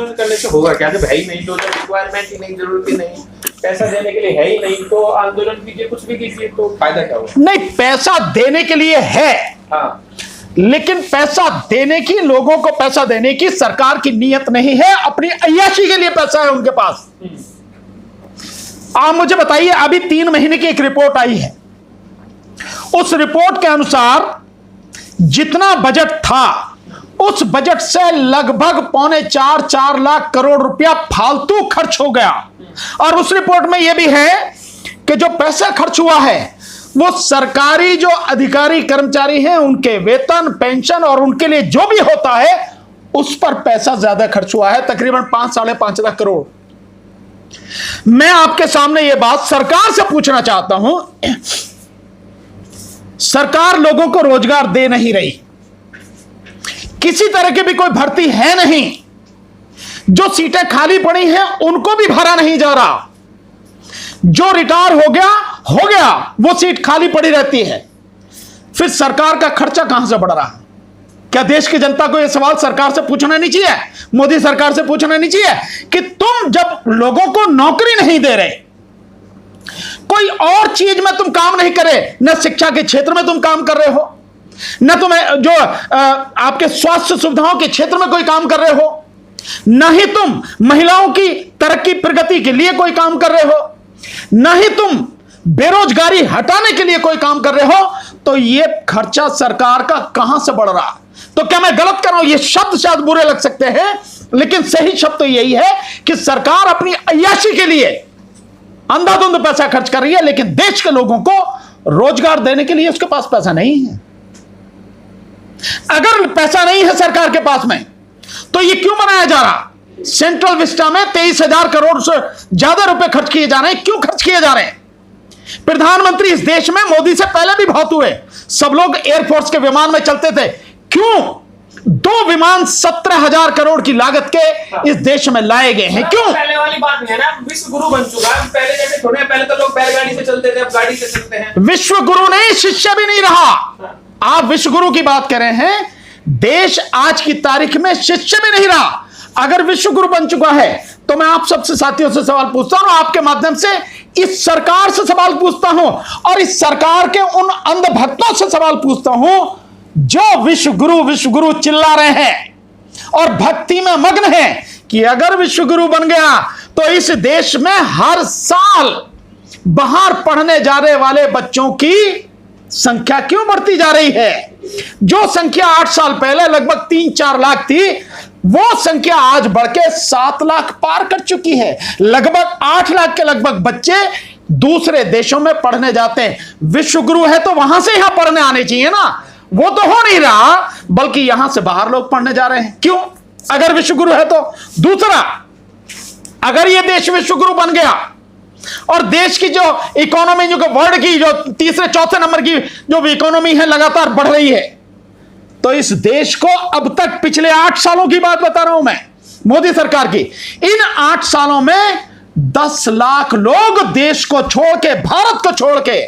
आंदोलन करने से होगा क्या? जब है ही नहीं तो, जब रिक्वायरमेंट ही नहीं, जरूरत ही नहीं, पैसा देने के लिए है ही नहीं, तो आंदोलन कीजिए, कुछ भी कीजिए, तो फायदा क्या होगा? नहीं, पैसा देने के लिए है, हाँ, लेकिन पैसा देने की, लोगों को पैसा देने की सरकार की नीयत नहीं है, अपनी अय्याशी के लिए पैसा है उनके पास। आप मुझे बताइए, अभी 3 महीने की एक रिपोर्ट आई है, उस रिपोर्ट के अनुसार जितना बजट था उस बजट से लगभग 3.25-4 लाख करोड़ रुपया फालतू खर्च हो गया। और उस रिपोर्ट में यह भी है कि जो पैसा खर्च हुआ है वो सरकारी जो अधिकारी कर्मचारी हैं उनके वेतन, पेंशन और उनके लिए जो भी होता है उस पर पैसा ज्यादा खर्च हुआ है, तकरीबन 5-5.5 लाख करोड़। मैं आपके सामने यह बात सरकार से पूछना चाहता हूं, सरकार लोगों को रोजगार दे नहीं रही, किसी तरह की भी कोई भर्ती है नहीं, जो सीटें खाली पड़ी हैं उनको भी भरा नहीं जा रहा, जो रिटायर हो गया वो सीट खाली पड़ी रहती है। फिर सरकार का खर्चा कहां से बढ़ रहा है? क्या देश की जनता को यह सवाल सरकार से पूछना नहीं चाहिए, मोदी सरकार से पूछना नहीं चाहिए कि तुम जब लोगों को नौकरी नहीं दे रहे, कोई और चीज में तुम काम नहीं करे, न शिक्षा के क्षेत्र में तुम काम कर रहे हो, न तुम्हें जो आपके स्वास्थ्य सुविधाओं के क्षेत्र में कोई काम कर रहे हो, न ही तुम महिलाओं की तरक्की प्रगति के लिए कोई काम कर रहे हो, न ही तुम बेरोजगारी हटाने के लिए कोई काम कर रहे हो, तो यह खर्चा सरकार का कहां से बढ़ रहा? तो क्या मैं गलत कर रहा हूं? ये शब्द शायद बुरे लग सकते हैं, लेकिन सही शब्द तो यही है कि सरकार अपनी अय्याशी के लिए अंधाधुंध पैसा खर्च कर रही है, लेकिन देश के लोगों को रोजगार देने के लिए उसके पास पैसा नहीं है। अगर पैसा नहीं है सरकार के पास में, तो ये क्यों बनाया जा रहा? सेंट्रल विस्टा में 23,000 करोड़ से ज्यादा रुपए खर्च किए जा रहे हैं। क्यों खर्च किए जा रहे हैं? प्रधानमंत्री इस देश में मोदी से पहले भी बहुत हुए, सब लोग एयरफोर्स के विमान में चलते थे, क्यों 2 विमान 17,000 करोड़ की लागत के इस देश में लाए गए हैं? क्यों? पहले वाली बात नहीं है ना, विश्व गुरु बन चुका है, पहले जैसे थोड़े, पहले तो लोग बैलगाड़ी से चलते थे, अब गाड़ी से चलते हैं। विश्व गुरु नहीं, शिष्य भी नहीं रहा। आप विश्व गुरु की बात कर रहे हैं, देश आज की तारीख में शिष्य भी नहीं रहा। अगर विश्व गुरु बन चुका है तो मैं आप सबसे साथियों से सवाल पूछता हूं, आपके माध्यम से इस सरकार से सवाल पूछता हूं, और इस सरकार के उन अंधभक्तों से सवाल पूछता हूं जो विश्व गुरु चिल्ला रहे हैं और भक्ति में मग्न हैं कि अगर विश्व गुरु बन गया तो इस देश में हर साल बाहर पढ़ने जाने वाले बच्चों की संख्या क्यों बढ़ती जा रही है? जो संख्या 8 साल पहले लगभग 3-4 लाख थी, वो संख्या आज बढ़ के 7 लाख पार कर चुकी है। लगभग 8 लाख के लगभग बच्चे दूसरे देशों में पढ़ने जाते हैं। विश्व गुरु है तो वहां से यहां पढ़ने आने चाहिए ना, वो तो हो नहीं रहा, बल्कि यहां से बाहर लोग पढ़ने जा रहे हैं। क्यों? अगर विश्व गुरु है तो। दूसरा, अगर यह देश विश्व गुरु बन गया और देश की जो इकोनॉमी, जो वर्ल्ड की जो 3-4 नंबर की जो इकोनॉमी है लगातार बढ़ रही है, तो इस देश को अब तक पिछले 8 सालों की बात बता रहा हूं मैं, मोदी सरकार की, इन 8 सालों में 10 लाख लोग देश को छोड़ के, भारत को छोड़ के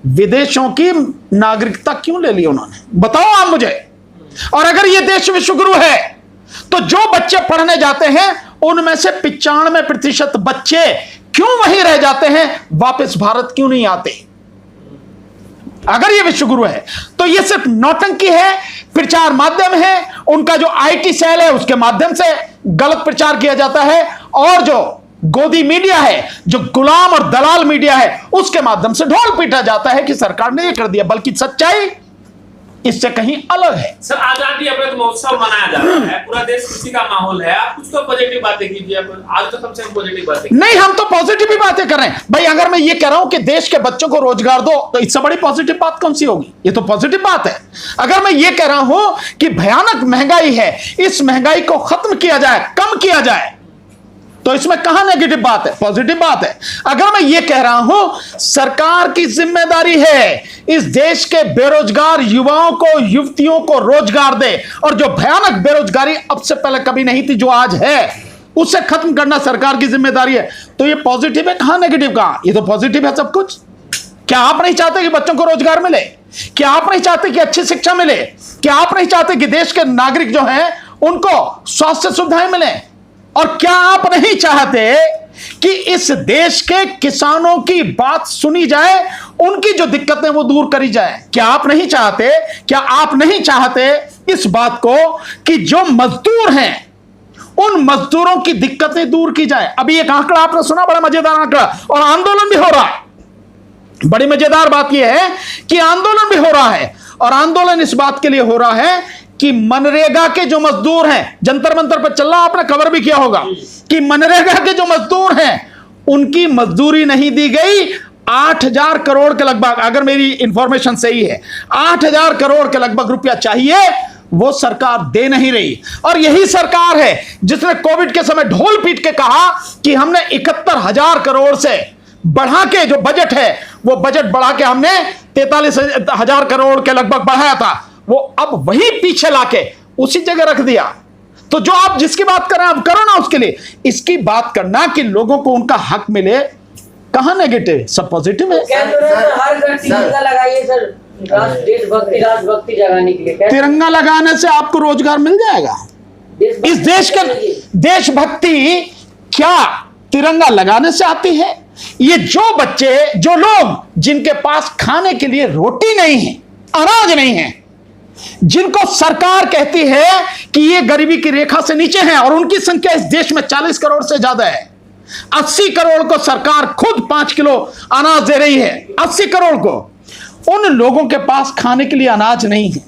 विदेशों की नागरिकता क्यों ले ली उन्होंने? बताओ आप मुझे। और अगर यह देश विश्व गुरु है तो जो बच्चे पढ़ने जाते हैं उनमें से 95% बच्चे क्यों वहीं रह जाते हैं, वापस भारत क्यों नहीं आते? अगर ये विश्व गुरु है तो ये सिर्फ नौटंकी है, प्रचार माध्यम है, उनका जो आईटी सेल है उसके माध्यम से गलत प्रचार किया जाता है, और जो गोदी मीडिया है, जो गुलाम और दलाल मीडिया है, उसके माध्यम से ढोल पीटा जाता है कि सरकार ने ये कर दिया, बल्कि सच्चाई इससे कहीं अलग है। सर, आजादी अमृत महोत्सव मनाया जा रहा है, पूरा देश खुशी का माहौल है, आप कुछ तो पॉजिटिव बातें कीजिए। आज तो सबसे पॉजिटिव बातें नहीं, हम तो पॉजिटिव ही बातें कर रहे हैं भाई। अगर मैं ये कह रहा हूं कि देश के बच्चों को रोजगार दो, तो इससे बड़ी पॉजिटिव बात कौन सी होगी? ये तो पॉजिटिव बात है। अगर मैं ये कह रहा हूं कि भयानक महंगाई है, इस महंगाई को खत्म किया जाए, कम किया जाए, तो इसमें कहां नेगेटिव बात है? पॉजिटिव बात है। अगर मैं ये कह रहा हूं सरकार की जिम्मेदारी है इस देश के बेरोजगार युवाओं को, युवतियों को रोजगार दे, और जो भयानक बेरोजगारी अब से पहले कभी नहीं थी, जो आज है, उसे खत्म करना सरकार की जिम्मेदारी है, तो ये पॉजिटिव है। कहां नेगेटिव? कहां? ये तो पॉजिटिव है सब कुछ। क्या आप नहीं चाहते कि बच्चों को रोजगार मिले? क्या आप नहीं चाहते कि अच्छी शिक्षा मिले? क्या आप नहीं चाहते कि देश के नागरिक जो हैं उनको स्वास्थ्य सुविधाएं मिले? और क्या आप नहीं चाहते कि इस देश के किसानों की बात सुनी जाए, उनकी जो दिक्कतें वो दूर करी जाए? क्या आप नहीं चाहते, क्या आप नहीं चाहते इस बात को कि जो मजदूर हैं उन मजदूरों की दिक्कतें दूर की जाए? अभी एक आंकड़ा आपने सुना, बड़ा मजेदार आंकड़ा, और आंदोलन भी हो रहा है। बड़ी मजेदार बात यह है कि आंदोलन भी हो रहा है, और आंदोलन इस बात के लिए हो रहा है कि मनरेगा के जो मजदूर हैं, जंतर मंतर पर चल रहा, आपने खबर भी किया होगा कि मनरेगा के जो मजदूर हैं उनकी मजदूरी नहीं दी गई। 8,000 करोड़ के लगभग, अगर मेरी इंफॉर्मेशन सही है, 8,000 करोड़ के लगभग रुपया चाहिए, वो सरकार दे नहीं रही। और यही सरकार है जिसने कोविड के समय ढोल पीट के कहा कि हमने 71,000 करोड़ से बढ़ा के जो बजट है, वो बजट बढ़ा के हमने 43,000 करोड़ के लगभग बढ़ाया था, वो अब वही पीछे लाके उसी जगह रख दिया। तो जो आप जिसकी बात कर रहे हैं, आप करो ना उसके लिए। इसकी बात करना कि लोगों को उनका हक मिले, कहां नेगेटिव, सब पॉजिटिव है। हर घर तिरंगा लगाइए सर, देशभक्ति राष्ट्रभक्ति जगाने के लिए। तिरंगा लगाने से आपको रोजगार मिल जाएगा। इस देश के देशभक्ति क्या तिरंगा लगाने से आती है? ये जो बच्चे, जो लोग जिनके पास खाने के लिए रोटी नहीं है, अनाज नहीं है, जिनको सरकार कहती है कि ये गरीबी की रेखा से नीचे हैं, और उनकी संख्या इस देश में 40 करोड़ से ज्यादा है। 80 करोड़ को सरकार खुद 5 किलो अनाज दे रही है, 80 करोड़ को। उन लोगों के पास खाने के लिए अनाज नहीं है,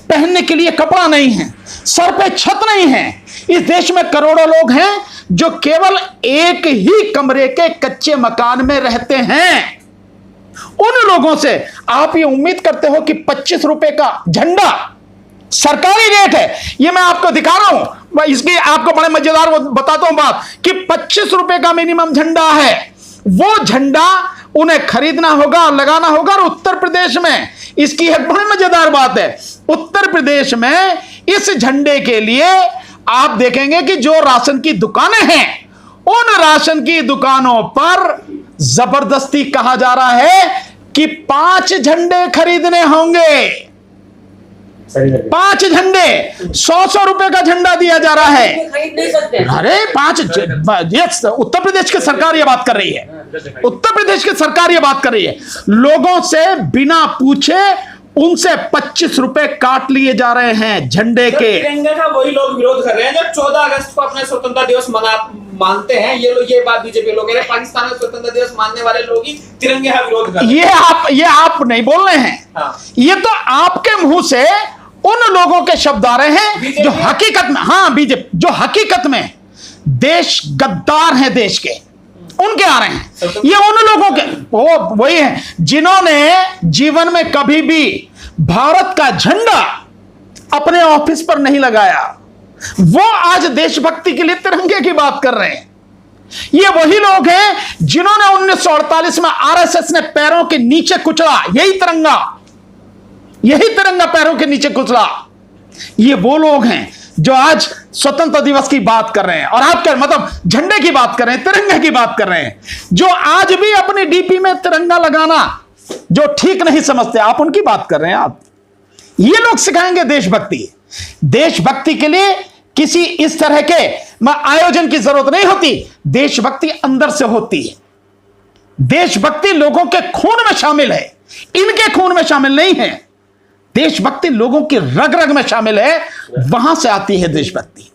पहनने के लिए कपड़ा नहीं है, सर पे छत नहीं है। इस देश में करोड़ों लोग हैं जो केवल एक ही कमरे के कच्चे मकान में रहते हैं। उन लोगों से आप ये उम्मीद करते हो कि 25 रुपए का झंडा, सरकारी रेट है, ये मैं आपको दिखा रहा हूं, इसकी आपको बड़े मजेदार बताता हूं बात, कि 25 रुपए का मिनिमम झंडा है। वो झंडा उन्हें खरीदना होगा और लगाना होगा। और उत्तर प्रदेश में इसकी एक बड़ी मजेदार बात है, उत्तर प्रदेश में इस झंडे के लिए आप देखेंगे कि जो राशन की दुकानें हैं, उन राशन की दुकानों पर जबरदस्ती कहा जा रहा है कि 5 झंडे खरीदने होंगे। 5 झंडे, 100 रुपए का झंडा दिया जा रहा है। खरीद नहीं सकते। अरे 5, उत्तर प्रदेश की सरकार ये बात कर रही है, उत्तर प्रदेश की सरकार ये बात कर रही है। लोगों से बिना पूछे उनसे 25 रुपए काट लिए जा रहे हैं झंडे के। तिरंगे का वही लोग विरोध कर रहे हैं जो 14 अगस्त को अपना स्वतंत्रता दिवस मानते हैं। ये लोग, ये बात बीजेपी लोग कह रहे हैं, पाकिस्तान में स्वतंत्रता दिवस मानने वाले लोग ही तिरंगे का विरोध कर रहे हैं। ये आप नहीं बोल रहे हैं, हाँ। ये तो आपके मुंह से उन लोगों के शब्द आ रहे हैं जो हकीकत में, हाँ बीजेपी, जो हकीकत में देश गद्दार हैं देश के, उनके आ रहे हैं। ये उन लोगों के वही हैं जिन्होंने जीवन में कभी भी भारत का झंडा अपने ऑफिस पर नहीं लगाया। वो आज देशभक्ति के लिए तिरंगे की बात कर रहे हैं। ये वही लोग हैं जिन्होंने 1948 में आरएसएस ने पैरों के नीचे कुचला, यही तिरंगा पैरों के नीचे कुचला। ये वो लोग हैं जो आज स्वतंत्रता दिवस की बात कर रहे हैं, और आप क्या मतलब झंडे की बात कर रहे हैं, तिरंगे की बात कर रहे हैं, जो आज भी अपनी डीपी में तिरंगा लगाना जो ठीक नहीं समझते, आप उनकी बात कर रहे हैं। आप ये लोग सिखाएंगे देशभक्ति। देशभक्ति के लिए किसी इस तरह के आयोजन की जरूरत नहीं होती। देशभक्ति अंदर से होती है। देशभक्ति लोगों के खून में शामिल है, इनके खून में शामिल नहीं है। देशभक्ति लोगों की रग रग में शामिल है, वहां से आती है देशभक्ति।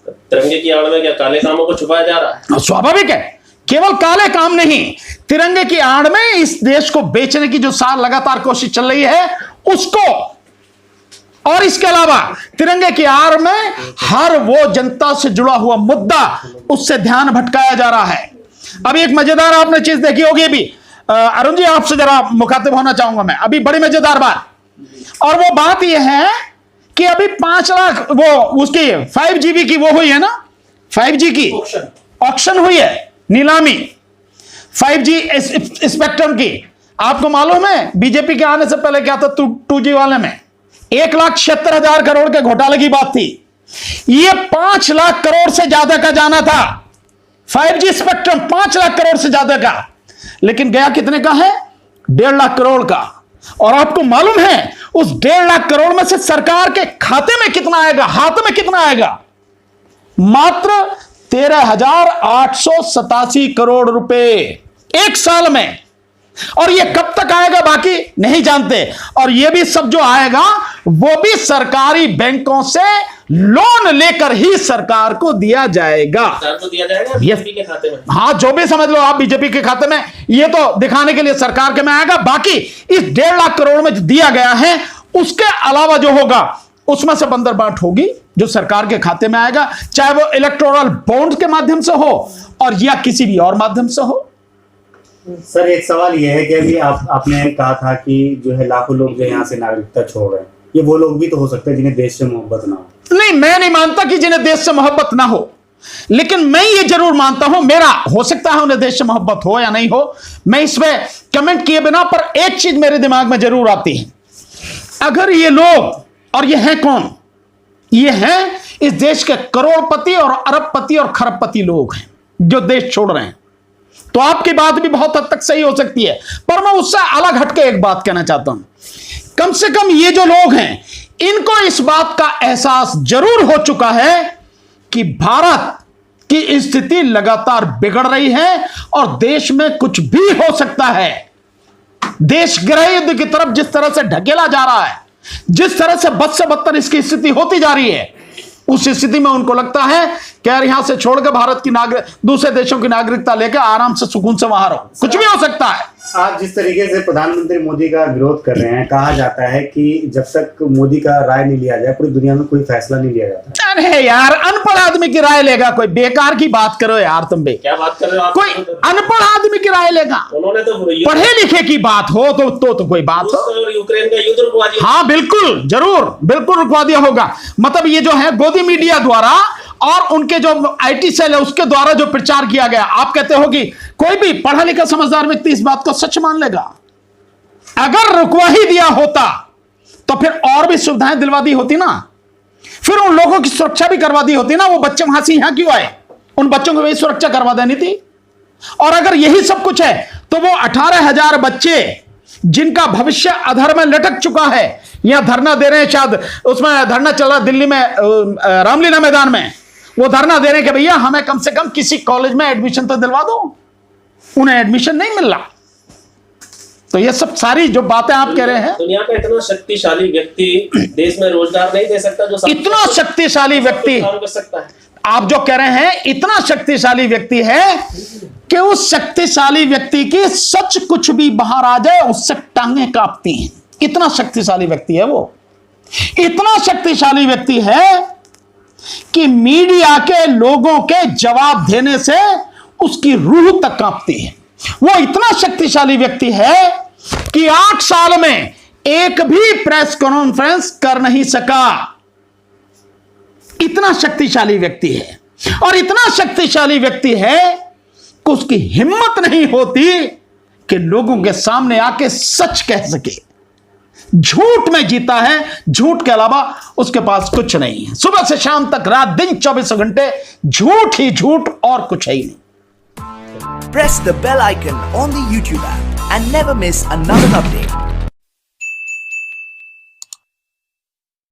तिरंगे की आड़ में क्या काले कामों को छुपाया जा रहा है? स्वाभाविक है, केवल काले काम नहीं, तिरंगे की आड़ में इस देश को बेचने की जो लगातार कोशिश चल रही है उसको, और इसके अलावा तिरंगे की आड़ में हर वो जनता से जुड़ा हुआ मुद्दा, उससे ध्यान भटकाया जा रहा है। अभी एक मजेदार आपने चीज देखी होगी, अभी अरुण जी आपसे जरा मुखातिब होना चाहूंगा मैं, अभी बड़ी मजेदार बात, और वो बात यह है कि अभी 5 लाख वो उसकी 5GB की वो हुई है ना, 5G की ऑक्शन हुई है, नीलामी 5G स्पेक्ट्रम की। आपको मालूम है बीजेपी के आने से पहले क्या था 2G वाले में 1,76,000 करोड़ के घोटाले की बात थी। ये 5 लाख करोड़ से ज्यादा का जाना था 5G स्पेक्ट्रम, 5 लाख करोड़ से ज्यादा का, लेकिन गया कितने का है? 1.5 लाख करोड़ का। और आपको मालूम है उस 1.5 लाख करोड़ में से सरकार के खाते में कितना आएगा, हाथ में कितना आएगा? मात्र 13,887 करोड़ रुपए एक साल में। और ये कब तक आएगा बाकी नहीं जानते। और ये भी सब जो आएगा वो भी सरकारी बैंकों से लोन लेकर ही सरकार को दिया जाएगा। सरकार को दिया जाएगा बीजेपी के खाते में। हाँ, जो भी समझ लो आप, बीजेपी के खाते में, ये तो दिखाने के लिए सरकार के में आएगा। बाकी इस 1.5 लाख करोड़ में जो दिया गया है उसके अलावा जो होगा उसमें से बंदरबाट होगी जो सरकार के खाते में आएगा, चाहे वो इलेक्टोरल बॉन्ड के माध्यम से हो और या किसी भी और माध्यम से हो। सर एक सवाल यह है कि अभी आपने कहा था कि जो है लाखों लोग जो यहाँ से नागरिकता छोड़ रहे हैं, ये वो लोग भी तो हो सकते हैं जिन्हें देश से मोहब्बत ना हो। नहीं, मैं नहीं मानता कि जिन्हें देश से मोहब्बत ना हो, लेकिन मैं ये जरूर मानता हूं, मेरा हो सकता है उन्हें देश से मोहब्बत हो या नहीं हो, मैं इसमें कमेंट किए बिना, पर एक चीज मेरे दिमाग में जरूर आती है। अगर ये लोग, और ये हैं कौन, ये हैं इस देश के करोड़पति और अरबपति और खरबपति लोग हैं जो देश छोड़ रहे हैं। तो आपकी बात भी बहुत हद तक सही हो सकती है, पर मैं उससे अलग हटके एक बात कहना चाहता हूं। कम से कम ये जो लोग हैं इनको इस बात का एहसास जरूर हो चुका है कि भारत की स्थिति लगातार बिगड़ रही है और देश में कुछ भी हो सकता है। देश गृह युद्ध की तरफ जिस तरह से ढकेला जा रहा है, जिस तरह से बद से बदतर इसकी स्थिति होती जा रही है, उस स्थिति में उनको लगता है कि यार यहां से छोड़कर भारत की दूसरे देशों की नागरिकता लेकर आराम से सुकून से वहां रहो। कुछ भी हो सकता है। आप जिस तरीके से प्रधानमंत्री मोदी का विरोध कर रहे हैं, कहा जाता है कि जब तक मोदी का राय नहीं लिया जाए पूरी दुनिया में कोई फैसला नहीं लिया जाता। अरे यार, अनपढ़ आदमी की राय लेगा कोई? बेकार की बात करो यार तुम भी। क्या बात कर रहे हो आप? कोई अनपढ़ आदमी की राय लेगा? उन्होंने तो पढ़े लिखे की बात हो तो कोई बात हो। और यूक्रेन का युद्ध रुकवा दिया। हाँ बिल्कुल, जरूर, बिल्कुल रुकवा दिया होगा। मतलब ये जो है गोदी मीडिया द्वारा और उनके जो आईटी सेल है उसके द्वारा जो प्रचार किया गया, आप कहते हो कि कोई भी पढ़ा लिखा समझदार व्यक्ति इस बात को सच मान लेगा? अगर रुकवा ही दिया होता तो फिर और भी सुविधाएं दिलवा दी होती ना, फिर उन लोगों की सुरक्षा भी करवा दी होती ना। वो बच्चे वहां से यहां क्यों आए? उन बच्चों को भी सुरक्षा करवा देनी थी। और अगर यही सब कुछ है तो वो 18,000 बच्चे जिनका भविष्य अधर में लटक चुका है, यहां धरना दे रहे हैं, शायद उसमें धरना चल रहा दिल्ली में रामलीला मैदान में, वो धरना दे रहे हैं कि भैया हमें कम से कम किसी कॉलेज में एडमिशन तो दिलवा दो। उन्हें एडमिशन नहीं मिल रहा। तो ये सब सारी जो बातें आप कह रहे हैं, दुनिया का इतना शक्तिशाली व्यक्ति देश में रोजगार नहीं दे सकता जो इतना शक्तिशाली व्यक्ति काम कर सकता है। आप जो कह रहे हैं इतना शक्तिशाली व्यक्ति है कि उस शक्तिशाली व्यक्ति की सच कुछ भी बाहर आ जाए उससे टांगें कांपती हैं। इतना शक्तिशाली व्यक्ति है वो। इतना शक्तिशाली व्यक्ति है कि मीडिया के लोगों के जवाब देने से उसकी रूह तक कांपती है। वो इतना शक्तिशाली व्यक्ति है कि 8 साल में एक भी प्रेस कॉन्फ्रेंस कर नहीं सका। इतना शक्तिशाली व्यक्ति है। और इतना शक्तिशाली व्यक्ति है कि उसकी हिम्मत नहीं होती कि लोगों के सामने आके सच कह सके। झूठ में जीता है, झूठ के अलावा उसके पास कुछ नहीं है। सुबह से शाम तक, रात दिन 24 घंटे झूठ ही झूठ, और कुछ है ही नहीं। Press the bell icon on the YouTube app and never miss another update.